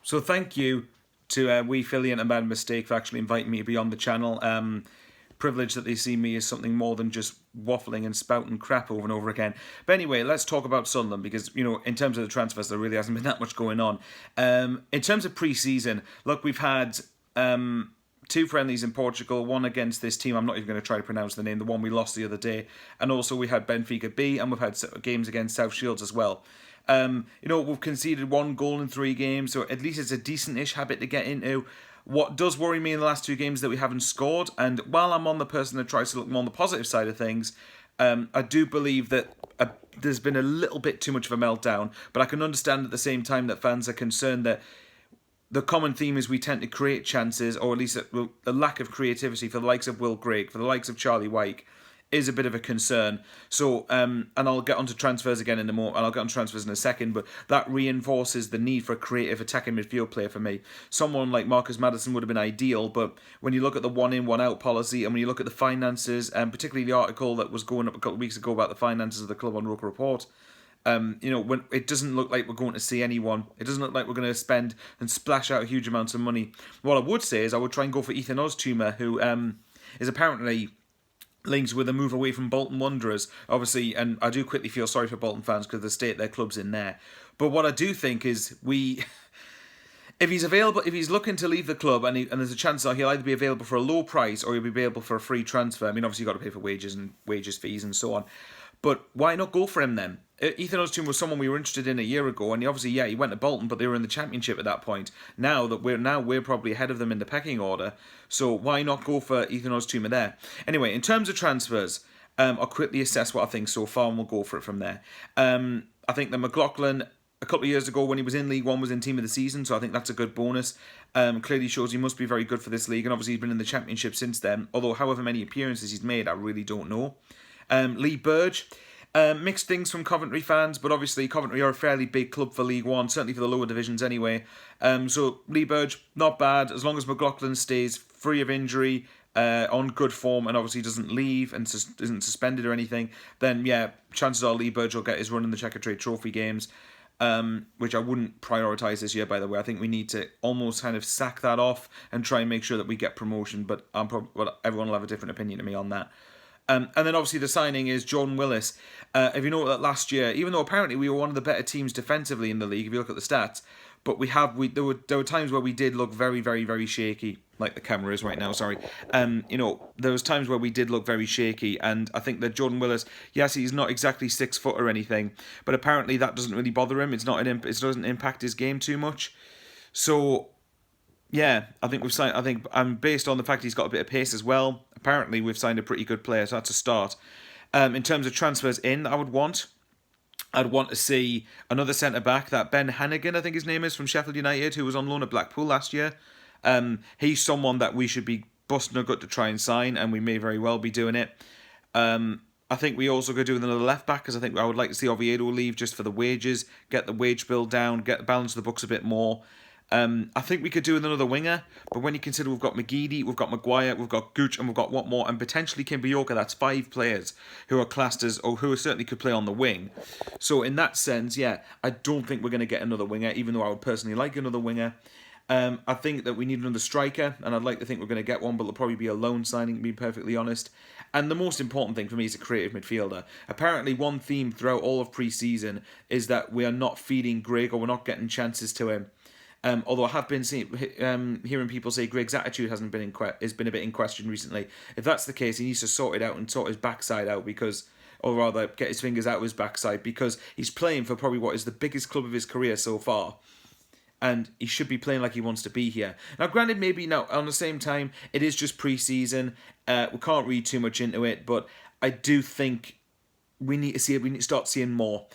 So thank you to Wee Philly and a Bad Mistake for actually inviting me to be on the channel. Privilege that they see me as something more than just waffling and spouting crap over and over again. But anyway, let's talk about Sunderland because, in terms of the transfers, there really hasn't been that much going on. In terms of pre-season, look, we've had two friendlies in Portugal, one against this team, I'm not even going to try to pronounce the name, the one we lost the other day, and also we had Benfica B, and we've had games against South Shields as well. We've conceded 1 goal in 3 games, so at least it's a decent-ish habit to get into. What does worry me in the last 2 games is that we haven't scored, and while I'm on the person that tries to look more on the positive side of things, I do believe that there's been a little bit too much of a meltdown, but I can understand at the same time that fans are concerned that the common theme is we tend to create chances, or at least a lack of creativity for the likes of Will Grigg, for the likes of Charlie Wyke, is a bit of a concern. So, and I'll get onto transfers again in a moment, and I'll get on transfers in a second, but that reinforces the need for a creative attacking midfield player for me. Someone like Marcus Maddison would have been ideal, but when you look at the one-in, one-out policy, and when you look at the finances, and particularly the article that was going up a couple of weeks ago about the finances of the club on Roker Report, when it doesn't look like we're going to see anyone. It doesn't look like we're going to spend and splash out huge amounts of money. What I would say is I would try and go for Ethan Oztumer, who is apparently links with a move away from Bolton Wanderers, obviously, and I do quickly feel sorry for Bolton fans because of the state their club's in there. But what I do think is if he's available, if he's looking to leave the club, and there's a chance that he'll either be available for a low price or he'll be available for a free transfer. I mean, obviously you've got to pay for wages, fees, and so on. But why not go for him then? Ethan Oztumer was someone we were interested in a year ago, and he went to Bolton, but they were in the Championship at that point. Now we're probably ahead of them in the pecking order, so why not go for Ethan Oztumer there? Anyway, in terms of transfers, I'll quickly assess what I think so far, and we'll go for it from there. I think that McLaughlin, a couple of years ago when he was in League One, was in Team of the Season, so I think that's a good bonus. Clearly shows he must be very good for this league, and obviously he's been in the Championship since then, although however many appearances he's made, I really don't know. Lee Burge. Mixed things from Coventry fans, but obviously Coventry are a fairly big club for League One, certainly for the lower divisions anyway. So Lee Burge, not bad, as long as McLaughlin stays free of injury, on good form, and obviously doesn't leave and isn't suspended or anything, then yeah, chances are Lee Burge will get his run in the Checker Trade Trophy games, which I wouldn't prioritise this year, by the way. I think we need to almost kind of sack that off and try and make sure that we get promotion, but everyone will have a different opinion to me on that. And then obviously the signing is Jordan Willis. If you know that last year, even though apparently we were one of the better teams defensively in the league, if you look at the stats, but there were times where we did look very, very, very shaky, like the camera is right now, sorry. There was times where we did look very shaky, and I think that Jordan Willis, yes, he's not exactly 6 foot or anything, but apparently that doesn't really bother him. It doesn't impact his game too much. So yeah, I think we've signed. I think based on the fact he's got a bit of pace as well. Apparently, we've signed a pretty good player, so that's a start. In terms of transfers I'd want to see another centre back. That Ben Hannigan, I think his name is, from Sheffield United, who was on loan at Blackpool last year. He's someone that we should be busting a gut to try and sign, and we may very well be doing it. I think we also could do with another left back, because I think I would like to see Oviedo leave just for the wages, get the wage bill down, get the balance of the books a bit more. I think we could do with another winger, but when you consider we've got McGeady, we've got Maguire, we've got Gooch, and we've got Watmore, and potentially Kimberyoka, that's 5 players who are classed as, or who certainly could play on the wing. So in that sense, yeah, I don't think we're going to get another winger, even though I would personally like another winger. I think that we need another striker, and I'd like to think we're going to get one, but it'll probably be a loan signing, to be perfectly honest. And the most important thing for me is a creative midfielder. Apparently, one theme throughout all of pre-season is that we are not feeding Grigg, or we're not getting chances to him. Although I have been hearing people say Grigg's attitude has been a bit in question recently. If that's the case, he needs to sort it out and sort his backside out, or rather get his fingers out of his backside, because he's playing for probably what is the biggest club of his career so far, and he should be playing like he wants to be here. Now, granted, maybe now on the same time, it is just pre-season. We can't read too much into it, but I do think we need to start seeing more.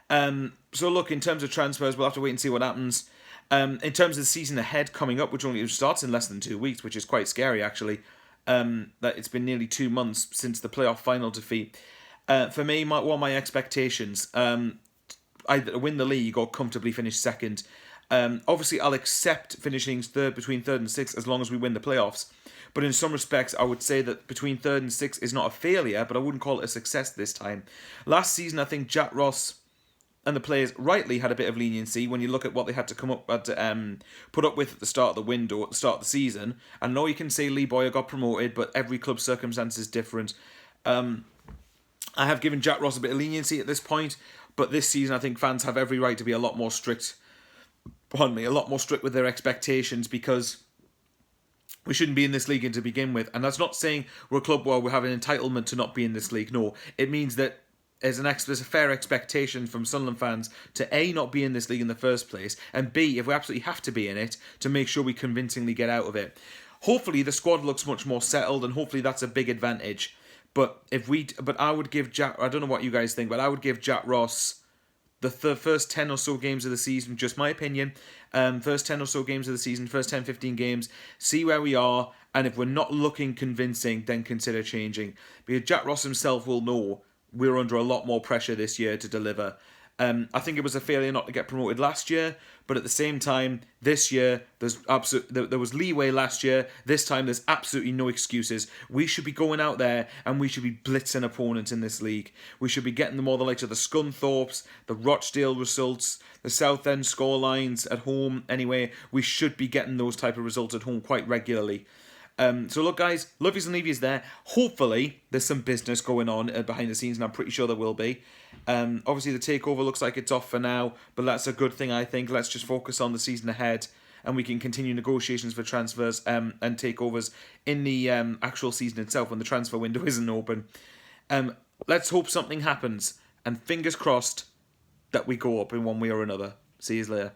So look, in terms of transfers, we'll have to wait and see what happens. In terms of the season ahead coming up, which only starts in less than 2 weeks, which is quite scary actually, that it's been nearly 2 months since the playoff final defeat. For me, what are my expectations? Either win the league or comfortably finish second. Obviously, I'll accept finishing between third and sixth as long as we win the playoffs. But in some respects, I would say that between third and sixth is not a failure, but I wouldn't call it a success this time. Last season, I think Jack Ross and the players rightly had a bit of leniency when you look at what they had to come up at, put up with at the start of the window, at the start of the season. I know you can say Lee Boyer got promoted, but every club's circumstance is different. I have given Jack Ross a bit of leniency at this point, but this season I think fans have every right to be a lot more strict. Pardon me, a lot more strict with their expectations, because we shouldn't be in this league to begin with. And that's not saying we're a club where we have an entitlement to not be in this league. No, it means that there's a fair expectation from Sunderland fans to A, not be in this league in the first place, and B, if we absolutely have to be in it, to make sure we convincingly get out of it. Hopefully the squad looks much more settled, and hopefully that's a big advantage. But I would give Jack, I don't know what you guys think, but I would give Jack Ross the first 10 or so games of the season, just my opinion, first 10 or so games of the season, first 10, 15 games, see where we are, and if we're not looking convincing, then consider changing. Because Jack Ross himself will know we're under a lot more pressure this year to deliver. I think it was a failure not to get promoted last year, but at the same time, this year, there was leeway last year. This time, there's absolutely no excuses. We should be going out there and we should be blitzing opponents in this league. We should be getting them all the likes of the Scunthorpes, the Rochdale results, the Southend scorelines at home. Anyway, we should be getting those type of results at home quite regularly. So look, guys, Lovies and Levies there. Hopefully, there's some business going on behind the scenes, and I'm pretty sure there will be. Obviously, the takeover looks like it's off for now, but that's a good thing, I think. Let's just focus on the season ahead, and we can continue negotiations for transfers and takeovers in the actual season itself when the transfer window isn't open. Let's hope something happens, and fingers crossed that we go up in one way or another. See you later.